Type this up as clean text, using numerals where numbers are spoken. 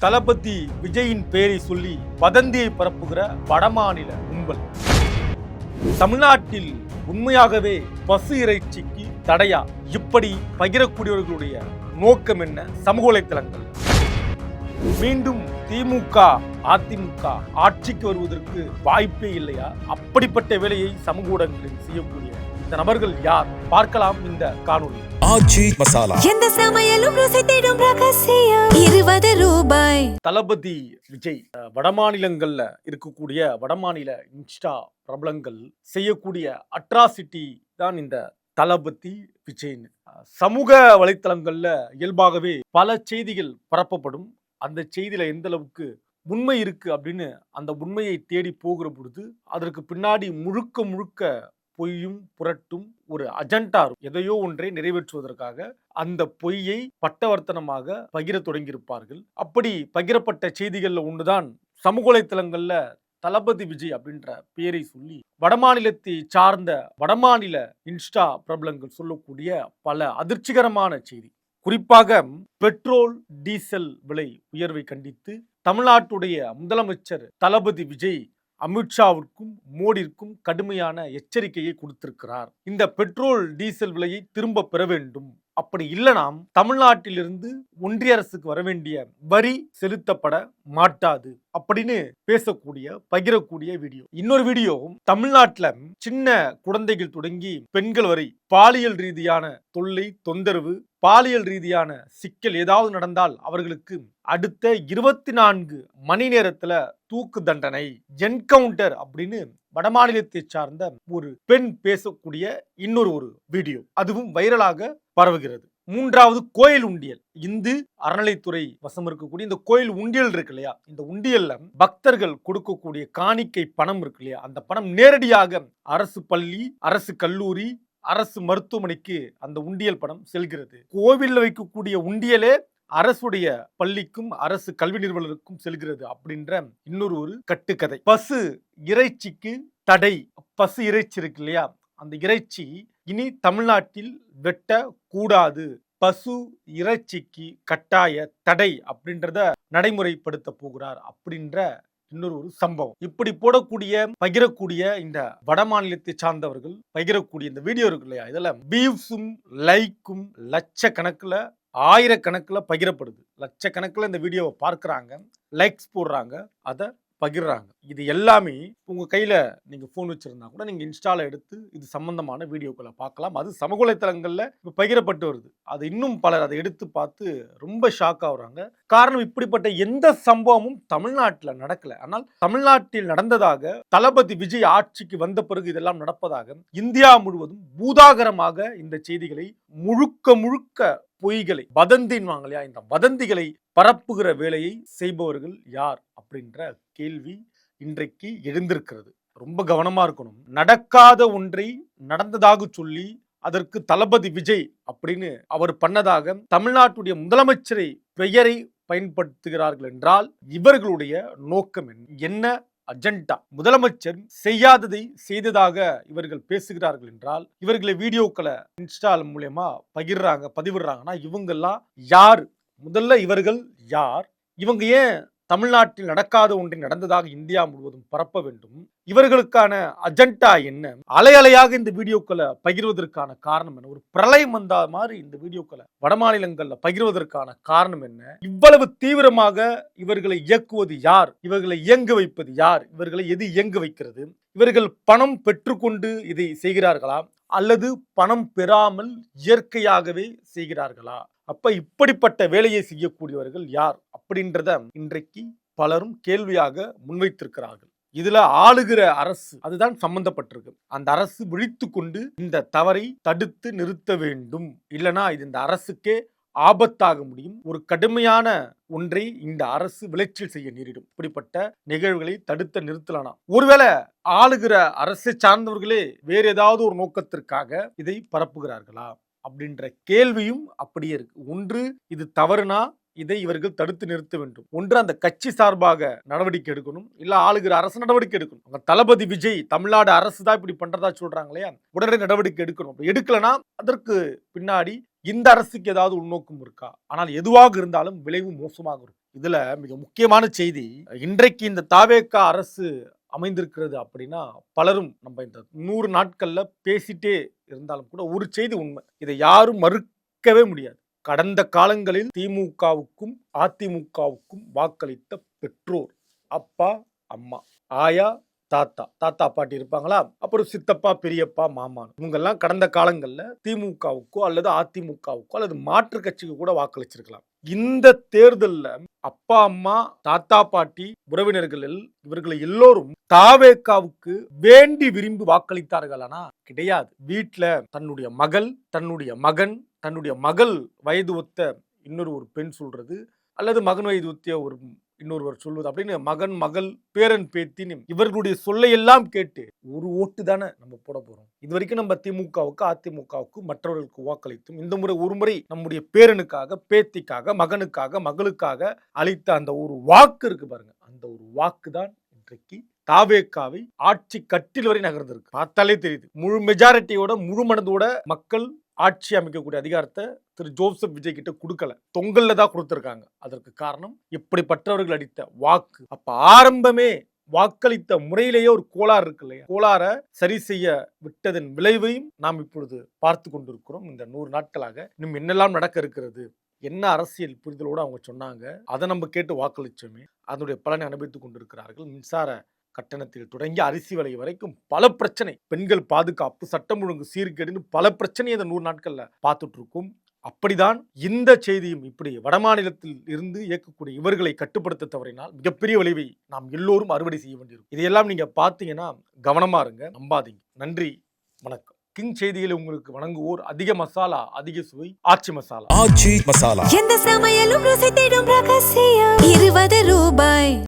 தளபதி விஜயின் பெயரை சொல்லி வதந்தியை பரப்புகிற வடமாநில கும்பல். தமிழ்நாட்டில் உண்மையாகவே பசு இறைச்சிக்கு தடையா? இப்படி பகிரக்கூடியவர்களுடைய நோக்கம் என்ன? சமூக வலைத்தளங்கள். மீண்டும் திமுக அதிமுக ஆட்சிக்கு வருவதற்கு வாய்ப்பே இல்லையா? அப்படிப்பட்ட வேலையை சமூக ஊடகங்களில் செய்யக்கூடிய இந்த நபர்கள் யார்? பார்க்கலாம் இந்த காணொளி. ஆச்சி மசாலா. எந்த சமையலும் ருசி தேடும் ரகசியம் 20 ரூபாய். தளபதி விஜய் வடமாநிலங்கள்ல இருக்கக்கூடிய வடமாநில இன்ஸ்டா பிரபலங்கள் செய்யக்கூடிய அட்ராசிட்டி தான் இந்த தளபதி விஜய்னு. சமூக வலைத்தளங்கள்ல இயல்பாகவே பல செய்திகள் பரப்பப்படும். அந்த செய்தியில எந்த அளவுக்கு உண்மை இருக்கு அப்படின்னு அந்த உண்மையை தேடி போகிற பொழுது அதற்கு பின்னாடி முழுக்க முழுக்க பொய்யும் புரட்டும் ஒரு அஜெண்டா, எதையோ ஒன்றை நிறைவேற்றுவதற்காக அந்த பொய்யை பட்டவர்த்தனமாக பகிர தொடங்கியிருப்பார்கள். அப்படி பகிரப்பட்ட செய்திகள்ல ஒன்றுதான் சமூக வலைத்தளங்கள்ல தளபதி விஜய் அப்படின்ற பெயரை சொல்லி வடமாநிலத்தை சார்ந்த வடமாநில இன்ஸ்டா பிரபலங்கள் சொல்லக்கூடிய பல அதிர்ச்சிகரமான செய்தி. குறிப்பாக பெட்ரோல் டீசல் விலை உயர்வை கண்டித்து தமிழ்நாட்டுடைய முதலமைச்சர் தளபதி விஜய் அமித்ஷாவிற்கும் மோடிக்கும் கடுமையான எச்சரிக்கையை கொடுத்திருக்கிறார். இந்த பெட்ரோல் டீசல் விலையை திரும்ப பெற வேண்டும், அப்படி இல்லைனா தமிழ்நாட்டிலிருந்து ஒன்றிய அரசுக்கு வர வேண்டிய வரி செலுத்தப்பட மாட்டாது அப்படின்னு பேசக்கூடிய பகிரக்கூடிய வீடியோ. இன்னொரு வீடியோ, தமிழ்நாட்டில் சின்ன குழந்தைகள் தொடங்கி பெண்கள் வரை பாலியல் ரீதியான தொல்லை, தொந்தரவு, பாலியல் ரீதியான சிக்கல் ஏதாவது நடந்தால் அவர்களுக்கு அடுத்த 24 மணி நேரத்துல தூக்கு தண்டனை, என்கவுண்டர் அப்படின்னு வடமாநிலத்தை சார்ந்த ஒரு பெண் பேசக்கூடிய இன்னொரு வீடியோ, அதுவும் வைரலாக பரவுகிறது. மூன்றாவது, கோயில் உண்டியல். இந்து அறநிலைத்துறை வசம் இருக்கக்கூடிய இந்த கோயில் உண்டியல் இருக்கு இல்லையா, இந்த உண்டியல்ல பக்தர்கள் கொடுக்கக்கூடிய காணிக்கை பணம் இருக்கு இல்லையா, அந்த பணம் நேரடியாக அரசு பள்ளி, அரசு கல்லூரி, அரசு மருத்துவமனைக்கு அந்த உண்டியல் பணம் செல்கிறது. கோவில்ல வைக்கக்கூடிய உண்டியலே அரசுடைய பள்ளிக்கும் அரசு கல்வி நிறுவனருக்கும் செல்கிறது அப்படின்ற இன்னொரு கட்டுக்கதை. பசு இறைச்சிக்கு தடை. பசு இறைச்சி இருக்கு இல்லையா, அந்த இறைச்சி இனி தமிழ்நாட்டில் வெட்ட கூடாது, பசு இறைச்சிக்கு கட்டாய தடை அப்படின்றத நடைமுறைப்படுத்த போகிறார் அப்படின்ற இன்னொரு சம்பவம். இப்படி போடக்கூடிய பகிரக்கூடிய இந்த வட மாநிலத்தை சார்ந்தவர்கள் பகிரக்கூடிய இந்த வீடியோ இருக்கு இல்லையா, இதுல வியூஸும் லைக்கும் லட்சக்கணக்கில் ஆயிரக்கணக்கில் பகிரப்படுது. லட்சக்கணக்கில் இந்த வீடியோவை பார்க்குறாங்க, லைக்ஸ் போடுறாங்க, அதை பகிர்றாங்க. இது எல்லாமே உங்க கையில நீங்க போன் வச்சிருந்தா கூட நீங்க இன்ஸ்டால எடுத்து இது சம்பந்தமான வீடியோக்களை பார்க்கலாம். அது சமூக வலைத்தளங்கள்ல இப்ப பகிரப்பட்டு வருது. அது இன்னும் பலர் அதை எடுத்து பார்த்து ரொம்ப ஷாக் ஆகுறாங்க. காரணம், இப்படிப்பட்ட எந்த சம்பவமும் தமிழ்நாட்டில் நடக்கல. ஆனால் தமிழ்நாட்டில் நடந்ததாக, தளபதி விஜய் ஆட்சிக்கு வந்த பிறகு இதெல்லாம் நடப்பதாக இந்தியா முழுவதும் பூதாகரமாக இந்த செய்திகளை முழுக்க பொய்களை, வதந்தின்வாங்க இல்லையா, இந்த வதந்திகளை பரப்புகிற வேலையை செய்பவர்கள் யார் அப்படின்ற கேள்வி இன்றைக்கு எழுந்திருக்கிறது. ரொம்ப கவனமா இருக்கணும். நடக்காத ஒன்றை நடந்ததாக சொல்லி அதற்கு தளபதி விஜய் அப்படின்னு அவர் பண்ணதாக தமிழ்நாட்டுடைய முதலமைச்சரை பெயரை பயன்படுத்துகிறார்கள் என்றால் இவர்களுடைய நோக்கம் என்ன, அஜெண்டா? முதலமைச்சர் செய்யாததை செய்ததாக இவர்கள் பேசுகிறார்கள் என்றால், இவர்களை வீடியோக்களை இன்ஸ்டால் மூலமா பதிவிடுறாங்கன்னா இவங்கெல்லாம் யார்? முதல்ல இவர்கள் யார்? இவங்க ஏன் தமிழ்நாட்டில் நடக்காத ஒன்றை நடந்ததாக இந்தியா முழுவதும் பரப்ப வேண்டும்? இவர்களுக்கான அஜெண்டா என்ன? அலையாக இந்த வீடியோக்களை பகிர்வதற்கான காரணம் என்ன? ஒரு பிரளயம் வந்தா மாதிரி இந்த வீடியோக்களை வடமாநிலங்கள்ல பகிர்வதற்கான காரணம் என்ன? இவ்வளவு தீவிரமாக இவர்களை இயக்குவது யார்? இவர்களை இயங்க வைப்பது யார்? இவர்களை எது இயங்க வைக்கிறது? இவர்கள் பணம் பெற்றுக்கொண்டு இதை செய்கிறார்களா அல்லது பணம் பெறாமல் இயற்கையாகவே செய்கிறார்களா? அப்ப இப்படிப்பட்ட வேலையை செய்யக்கூடியவர்கள் யார் அப்படின்றத இன்றைக்கு பலரும் கேள்வியாக முன்வைத்திருக்கிறார்கள். இதுல ஆளுகிற அரசு அதுதான் சம்பந்தப்பட்டிருக்கு. அந்த அரசு விழித்து கொண்டு இந்த தவறை தடுத்து நிறுத்த வேண்டும். இல்லைனா இது இந்த அரசுக்கே ஆபத்தாக முடியும். ஒரு கடுமையான ஒன்றை இந்த அரசு விளைச்சல் செய்ய நேரிடும். இப்படிப்பட்ட நிகழ்வுகளை தடுத்த நிறுத்தலாம். ஒருவேளை ஆளுகிற அரசை சார்ந்தவர்களே வேறு ஏதாவது ஒரு நோக்கத்திற்காக இதை பரப்புகிறார்களா அப்படின்ற கேள்வியும் அப்படியே இருக்கு. ஒன்று, இது தவறுனா இதை இவர்கள் தடுத்து நிறுத்த வேண்டும். ஒன்று, அந்த கட்சி சார்பாக நடவடிக்கை எடுக்கணும், இல்ல ஆளுகிற அரசு நடவடிக்கை எடுக்கணும். தளபதி விஜய் தமிழ்நாடு அரசு தான் இப்படி பண்றதா சொல்றாங்க இல்லையா, உடனடி நடவடிக்கை எடுக்கணும். எடுக்கலனா அதற்கு பின்னாடி இந்த அரசுக்கு ஏதாவது உள்நோக்கம் இருக்கா? ஆனால் எதுவாக இருந்தாலும் விளைவு மோசமாக இருக்கும். இதுல மிக முக்கியமான செய்தி, இன்றைக்கு இந்த தாவேகா அரசு அமைந்திருக்கிறது அப்படின்னா பலரும் நம்ம இந்த 100 நாட்கள்ல பேசிட்டே இருந்தாலும் கூட ஒரு செய்தி உண்மை, இதை யாரும் மறுக்கவே முடியாது. கடந்த காலங்களில் திமுகவுக்கும் அதிமுகவுக்கும் வாக்களித்த பெற்றோர், அப்பா அம்மா, ஆயா தாத்தா, தாத்தா பாட்டி இருப்பாங்களா, அப்புறம் சித்தப்பா பெரியப்பா மாமான், இவங்கெல்லாம் கடந்த காலங்கள்ல திமுகவுக்கோ அல்லது அதிமுகவுக்கோ அல்லது மாற்று கட்சிக்கு கூட வாக்களிச்சிருக்கலாம். இந்த தேர்தல்ல அப்பா அம்மா தாத்தா பாட்டி உறவினர்களில் இவர்களை எல்லோரும் தாவேகாவுக்கு வேண்டி விரும்பி வாக்களித்தார்களானா கிடையாது. வீட்டுல தன்னுடைய மகள், தன்னுடைய மகன், தன்னுடைய மகள் வயது ஒத்த இன்னொரு ஒரு பெண் சொல்றது, அல்லது மகன் வயது ஒத்திய ஒரு இன்னொருவர் சொல்வது அப்படின்னு மகன் மகள் பேரன் பேத்தின்னு இவர்களுடைய சொல்லை எல்லாம் கேட்டு ஒரு ஓட்டு தானே நம்ம போட போறோம். இது வரைக்கும் நம்ம திமுகவுக்கு அதிமுகவுக்கு மற்றவர்களுக்கு வாக்களித்தும் இந்த முறை ஒரு முறை நம்முடைய பேரனுக்காக பேத்திக்காக மகனுக்காக மகளுக்காக அளித்த அந்த ஒரு வாக்கு இருக்கு பாருங்க, அந்த ஒரு வாக்கு தான் இன்றைக்கு தாவேகாவை ஆட்சி கட்டில் வரை நகர்ந்திருக்கு. பார்த்தாலே தெரியுது, முழு மெஜாரிட்டியோட முழு மனதோட மக்கள் ஆட்சி அமைக்கக்கூடிய அதிகாரத்தை திரு ஜோசப் விஜய் கிட்ட கொடுக்கல, தொங்கல்ல தான் கொடுத்திருக்காங்க. அதற்கு காரணம் இப்படிப்பட்டவர்கள் அளித்த வாக்கு. அப்ப ஆரம்பமே வாக்களித்த முறையிலேயே ஒரு கோளாறு இருக்கு இல்லையா, கோளாற சரி செய்ய விட்டதன் விளைவையும் நாம் இப்பொழுது பார்த்து கொண்டிருக்கிறோம். இந்த 100 நாட்களாக இன்னும் என்னெல்லாம் நடக்க இருக்கிறது, என்ன அரசியல் புரிதலோடு அவங்க சொன்னாங்க, அதை நம்ம கேட்டு வாக்களிச்சோமே, அதனுடைய பலனை அனுபவித்துக் கொண்டிருக்கிறார்கள். மின்சார கட்டணத்தில் தொடங்கி அரிசி விலை வரைக்கும் பல பிரச்சனை, பெண்கள் பாதுகாப்பு, சட்டம் ஒழுங்கு சீர்கேடுன்னு பல பிரச்சனையை இந்த 100 நாட்கள்ல பார்த்துட்டு இருக்கோம். அப்படிதான் இந்த செய்தியும், இப்படி வடமாநிலத்தில் இருந்து இயக்கக்கூடிய இவர்களை கட்டுப்படுத்த தவறினால் மிகப்பெரிய விளைவை நாம் எல்லோரும் அறுவடை செய்ய வேண்டியிருக்கும். இதையெல்லாம் நீங்க பார்த்தீங்கன்னா கவனமா இருங்க, நம்பாதீங்க. நன்றி, வணக்கம். கிங் செய்திகளை உங்களுக்கு வழங்குவோர் அதிக மசாலா அதிக சுவை ஆச்சி மசாலா. எந்த சமையலும் ருசி தேடும் ரகசியம் 20